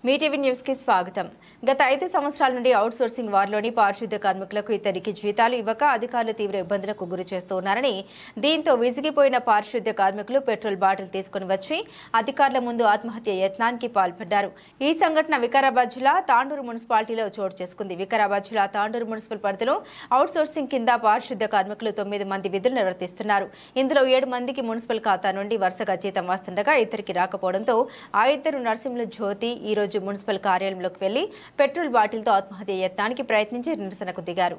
Mee TV news కి స్వాగతం. గత 5 సంవత్సరాల నుండి అవుట్ సోర్సింగ్ వారిలోని పారిశుద్ధ్య కార్మికులకు ఇతరికి జీతాలు ఇవ్వక అధికారులు తీవ్ర ఇబ్బందులకు గురి చేస్తున్నారని, దీంతో విసిగిపోయిన పారిశుద్ధ్య కార్మికులు పెట్రోల్ బాటిల్ తీసుకుని వచ్చి అధికారుల ముందు ఆత్మహత్య యత్నానికి పాల్పడ్డారు. ఈ సంఘటన వికారాబాద్ జిల్లా తాండూరు మున్సిపాలిటీలో చోటు చేసుకుంది. వికారాబాద్ జిల్లా తాండూరు మున్సిపల్ పరిధిలో అవుట్ సోర్సింగ్ కింద పారిశుద్ధ్య కార్మికులు 9 మంది విధులు నిర్వర్తిస్తున్నారు. ఇందులో 7 మందికి మున్సిపల్ ఖాతా నుండి వరుసగా జీతం వస్తుండగా ఇతరికి రాకపోవడంతో ఆ ఇద్దరు నర్సింహుల జ్యోతి ఈ రోజు మున్సిపల్ కార్యాలయంలోకి వెళ్లి పెట్రోల్ బాటిల్తో ఆత్మహత్య యత్నానికి ప్రయత్నించి నిరసనకు దిగారు.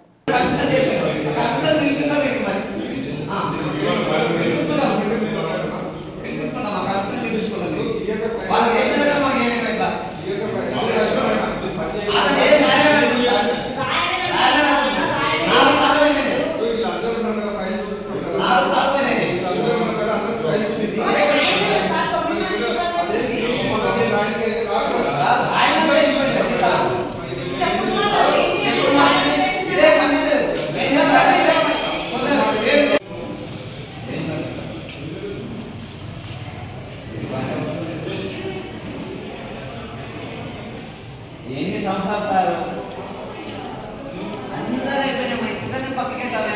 ఎన్ని సంవత్సరాలు సార్ అందరూ అయిపోయినా మా ఇద్దరిని పక్కకెట్టాలి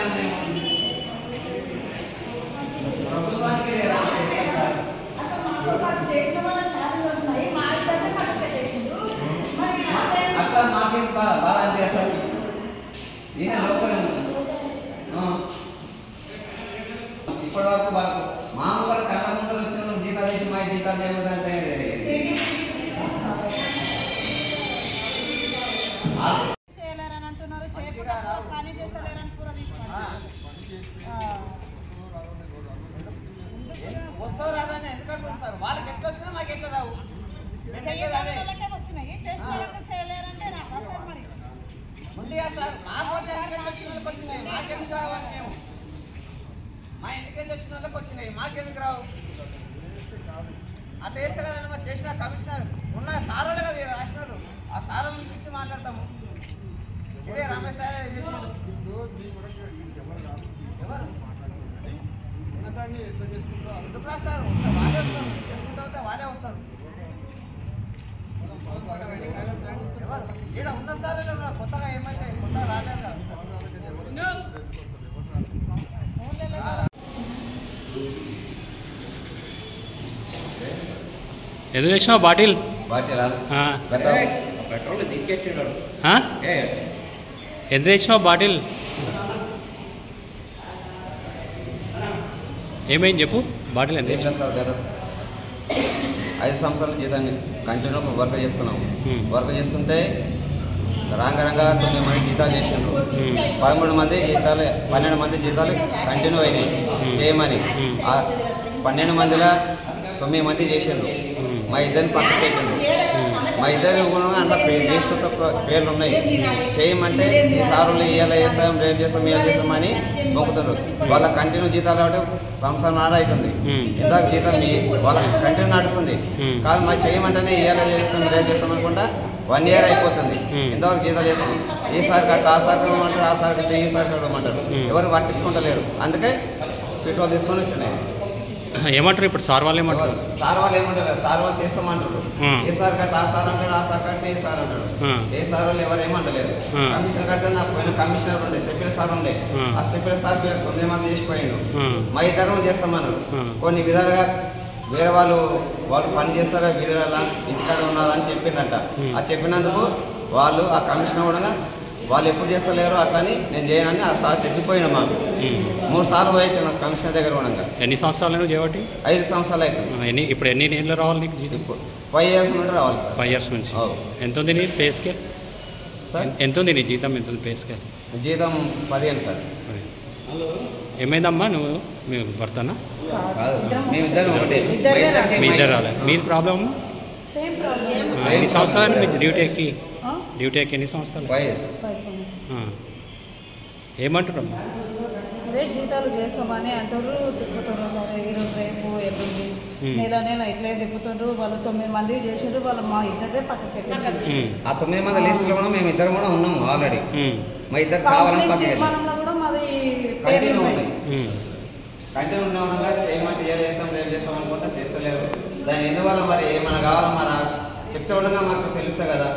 ప్రభుత్వానికి అట్లా మాకేం బాగా అనిపిస్తారు. ఈయన లోపల ఇప్పటి వరకు వాళ్ళకు మామూలు కళ్ళ ముందర వచ్చిన జీతాలు చేసి మా జీతాలు చేయవద్దంటే చేయలేరని అంటున్నారు, పని చేస్తలేరని కూడా వస్తావు రాదని ఎందుకంటున్నారు. వాళ్ళకి ఎట్లా వచ్చినా మాకు ఎట్లా రావు. వచ్చినాయి చేసిన చేయలేరంటే మరి ముందు అట్లా మాకు వచ్చినాయి మాకెందుకు రావాలి. మేము మా ఇంటికి వచ్చిన వాళ్ళకి వచ్చినాయి మాకెందుకు రావు. అట్లా వేస్తే కదండి మరి చేసిన కమిషనర్ ఉన్న సారోలే కదా రాసినారు. ఆ సారం గురించి మాట్లాడతాము. ఇదే రమేష్ సార్ చేసినాడు. ఎవరు ఎందుకు రాస్తారు? వాళ్ళే వస్తారు. చేసుకుంటూ వస్తే వాళ్ళే వస్తారు. ఎవరు ఈడ ఉన్న సార్ కొత్తగా ఏమైతే కొత్తగా రాలేదు కదా. ఎందుకు తెచ్చినావు బాటిల్? పెట్రోల్ దిక్కెట్టినాడు. ఎంత తెచ్చినావు బాటిల్? ఏమైంది చెప్పు. బాటిల్ ఎంత సార్ కదా 5 సంవత్సరాల జీతం కంటిన్యూ వర్క్ చేస్తున్నాము. వర్క్ చేస్తుంటే రాంగరంగా 9 మంది జీతాలు చేసిండ్రు. 13 మంది జీతాలు 12 మంది జీతాలు కంటిన్యూ అయినాయి చేయమని. ఆ 12 మందిలో 9 మంది చేసిండ్రు. మా ఇద్దరిని పక్కన పెట్టిండ్రు. మా ఇద్దరు అంత లిస్ట్ పేర్లు ఉన్నాయి. చేయమంటే ఈ సారులు ఇవాళ చేస్తాం, రేపు చేస్తాం, ఇవాళ చేస్తామని మొక్కుతున్నారు. వాళ్ళ కంటిన్యూ జీతాలు అంటే సంవత్సరం అవుతుంది. ఇందాక జీతం వాళ్ళ కంటిన్యూ నడుస్తుంది. కాదు మాకు చేయమంటేనే ఇవాళ చేస్తాం, రేపు చేస్తాం అనుకుంటా 1 year అయిపోతుంది. ఇంతవరకు జీతాలు చేస్తాం. ఈసారి కట్ట ఆ సార్ కట్టమంటారు, ఆ సార్ కట్ట ఈ సార్ కట్టమంటారు. ఎవరు పట్టించుకుంటలేరు. అందుకే పెట్రోల్ తీసుకొని వచ్చినాయి. ఏమంటారు ఇప్పుడు సార్ వాళ్ళు? ఏమంటారు సార్ వాళ్ళు? ఏమంటారు సార్ వాళ్ళు చేస్తామంటారు. ఏ సార్ కట్ట ఆ సార్ అంటాడు, ఆ సార్ కట్ట ఏ సార్ అంటాడు. ఏ సార్ వాళ్ళు ఎవరు ఏమంటలేదు. కమిషనర్ కడితే నాకు పోయిన కమిషనర్ ఉండే సెక్యూరిటీ సార్ ఉండే. ఆ సెక్యూరిటీ సార్ 9 మంది చేసిపోయిండు. మా ఇద్దరు చేస్తామన్నారు. కొన్ని విధాలుగా వేరే వాళ్ళు పని చేస్తారా విధులలో ఇంటికాడ ఉన్నారని చెప్పిండట. అది చెప్పినందుకు వాళ్ళు ఆ కమిషనర్ కూడా వాళ్ళు ఎప్పుడు చేస్తలేరు అట్లని నేను చేయనని ఆ సార్ చెప్పిపోయినా. మాకు 3 సార్లు పోయొచ్చు నాకు కమిషనర్ దగ్గర ఉండగా. ఎన్ని సంవత్సరాలు చేయబట్టి? 5 సంవత్సరాలు అవుతుంది. ఇప్పుడు ఎన్ని నెలలు రావాలి నీకు జీతం? 5 years నుండి రావాలి సార్. 5 years నుంచి. ఎంత ఉంది నీ పే స్కేల్? ఎంత ఉంది నీ జీతం? ఎంత ఉంది పే స్కేల్? జీతం 15 సార్. ఏమైందమ్మా నువ్వు మీ భర్తనా? మీ ఇద్దరు రాలే. మీది ప్రాబ్లమ్? ఎన్ని సంవత్సరాలు మీ డ్యూటీ ఎక్కి ఎన్ని సంవత్సరాలు? ఏమంటారమ్మా? అదే జీతాలు చేస్తామని అంటారు, తిప్పుతున్నారు సార్. ఈరోజు రేపు ఎల్లుండి నెల ఇట్లే తిప్పుతుండ్రు. వాళ్ళు 9 మంది చేసిండ్రు. వాళ్ళు మా ఇద్దరే పక్కకి ఆ 9 మంది లిస్టులో కూడా మేము ఇద్దరు కూడా ఉన్నాము ఆల్రెడీ. మా ఇద్దరు కావాలని కూడా మాది కంటిన్యూ ఉండగా చేయమంటే చేస్తాం, రేపు చేస్తాం అనుకుంటా చేస్తలేరు. దాని ఎందువల్ల మరి ఏమైనా కావాలా మన చెప్తే ఉండగా మాకు తెలుస్తుంది కదా.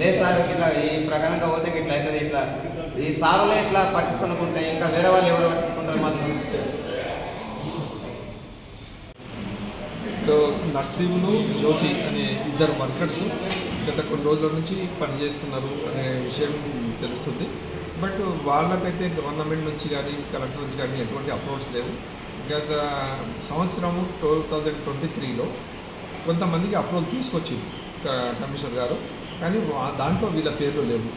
లేదు సార్ ఇట్లా ఈ ప్రకారంగా పోతే ఇట్లా అవుతుంది, ఇట్లా ఈ సార్లే ఇట్లా పట్టించుకుంటే ఇంకా వేరే వాళ్ళు ఎవరు పట్టించుకుంటారు మాకు. ఇప్పుడు నర్సింహులు జ్యోతి అనే ఇద్దరు వర్కర్స్ గత కొన్ని రోజుల నుంచి పనిచేస్తున్నారు అనే విషయం తెలుస్తుంది. బట్ వాళ్ళకైతే గవర్నమెంట్ నుంచి కానీ కలెక్టర్ నుంచి కానీ ఎటువంటి అప్రోచ్ లేవు. గత సంవత్సరము 2023లో కొంతమందికి అప్రోచ్ తీసుకొచ్చింది కమిషనర్ గారు, కానీ దాంట్లో వీళ్ళ పేర్లు లేవు.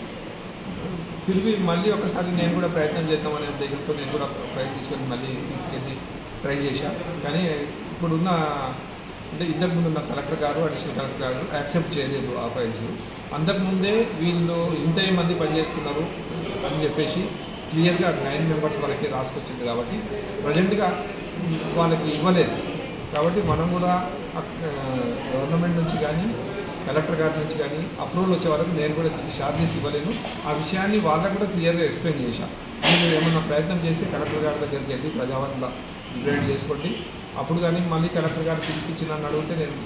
తిరిగి మళ్ళీ ఒకసారి నేను కూడా ప్రయత్నం చేద్దామనే ఉద్దేశంతో నేను కూడా ప్రయత్నించుకొని మళ్ళీ తీసుకెళ్ళి ట్రై చేశాను. కానీ ఇప్పుడున్న అంటే ఇంతకుముందు ఉన్న కలెక్టర్ గారు అడిషనల్ కలెక్టర్ గారు యాక్సెప్ట్ చేయలేదు ఆ ఫైల్స్. అంతకుముందే వీళ్ళు ఇంత మంది పనిచేస్తున్నారు అని చెప్పేసి క్లియర్గా 9 మెంబర్స్ వరకే రాసుకొచ్చింది కాబట్టి ప్రజెంట్గా వాళ్ళకి ఇవ్వలేదు. కాబట్టి మనం కూడా గవర్నమెంట్ నుంచి కానీ కలెక్టర్ గారి నుంచి కానీ అప్రూవల్ వచ్చే వరకు నేను కూడా ఛార్జెస్ ఇవ్వలేను. ఆ విషయాన్ని వాళ్ళకు కూడా క్లియర్గా ఎక్స్ప్లెయిన్ చేశాను. మీరు ఏమన్నా ప్రయత్నం చేస్తే కలెక్టర్ గారి దగ్గరికి వెళ్ళి ప్రజావాణిలో ఇంప్లిమెంట్ చేసుకోండి, అప్పుడు కానీ మళ్ళీ కలెక్టర్ గారు పిలిపించి నన్ను అడిగితే నేను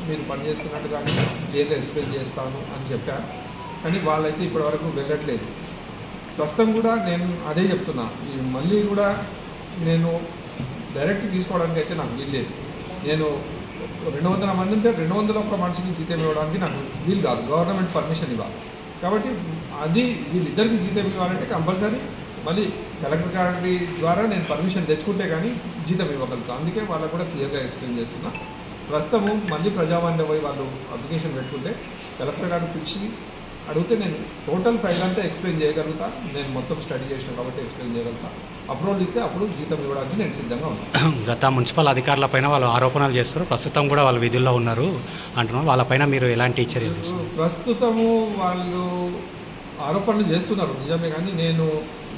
మీరు పనిచేస్తున్నట్టు కానీ క్లియర్గా ఎక్స్ప్లెయిన్ చేస్తాను అని చెప్పాను. కానీ వాళ్ళైతే ఇప్పటివరకు వెళ్ళట్లేదు. ప్రస్తుతం కూడా నేను అదే చెప్తున్నా, మళ్ళీ కూడా నేను డైరెక్ట్ తీసుకోవడానికి అయితే నాకు వీల్లేదు. నేను 200 మంది ఉంటే 201 మనిషికి జీతం ఇవ్వడానికి నాకు వీలు కాదు, గవర్నమెంట్ పర్మిషన్ ఇవ్వాలి. కాబట్టి అది వీళ్ళిద్దరికి జీతం ఇవ్వాలంటే కంపల్సరీ మళ్ళీ కలెక్టర్ గారి ద్వారా నేను పర్మిషన్ తెచ్చుకుంటే కానీ జీతం ఇవ్వగలుగుతాను. అందుకే వాళ్ళకు కూడా క్లియర్గా ఎక్స్ప్లెయిన్ చేస్తున్నా. ప్రస్తుతము మళ్ళీ ప్రజావాణిలో పోయి వాళ్ళు అప్లికేషన్ పెట్టుకుంటే కలెక్టర్ గారిని పిలిచి అడిగితే నేను టోటల్ ఫైల్ అంతా ఎక్స్ప్లెయిన్ చేయగలుగుతా. నేను మొత్తం స్టడీ చేసిన కాబట్టి ఎక్స్ప్లెయిన్ చేయగలుగుతా. అప్రూవల్ ఇస్తే అప్పుడు జీతం ఇవ్వడానికి నేను సిద్ధంగా ఉన్నాను. గత మున్సిపల్ అధికారులపైన వాళ్ళు ఆరోపణలు చేస్తారు, ప్రస్తుతం కూడా వాళ్ళు విధుల్లో ఉన్నారు అంటున్నారు. వాళ్ళపైన మీరు ఎలాంటి చర్యలు తీసుకున్నారు? ప్రస్తుతము వాళ్ళు ఆరోపణలు చేస్తున్నారు నిజమే, కానీ నేను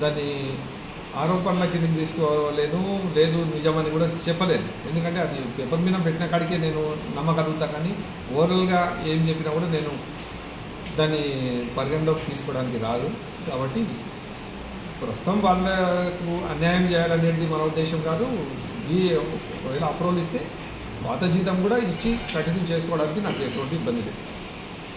దాన్ని ఆరోపణల కింద తీసుకోలేను, లేదు నిజమని కూడా చెప్పలేను. ఎందుకంటే అది పేపర్ మీద పెట్టిన కాడికే నేను నమ్మగలుగుతా, కానీ ఓవరాల్గా ఏం చెప్పినా కూడా నేను దాన్ని పరిగణలోకి తీసుకోవడానికి రాదు. కాబట్టి ప్రస్తుతం వాళ్ళకు అన్యాయం చేయాలనేది మన ఉద్దేశం కాదు. ఒకవేళ అప్రూవల్ ఇస్తే పాత జీతం కూడా ఇచ్చి కంటిన్యూ చేసుకోవడానికి నాకు ఎటువంటి ఇబ్బంది లేదు.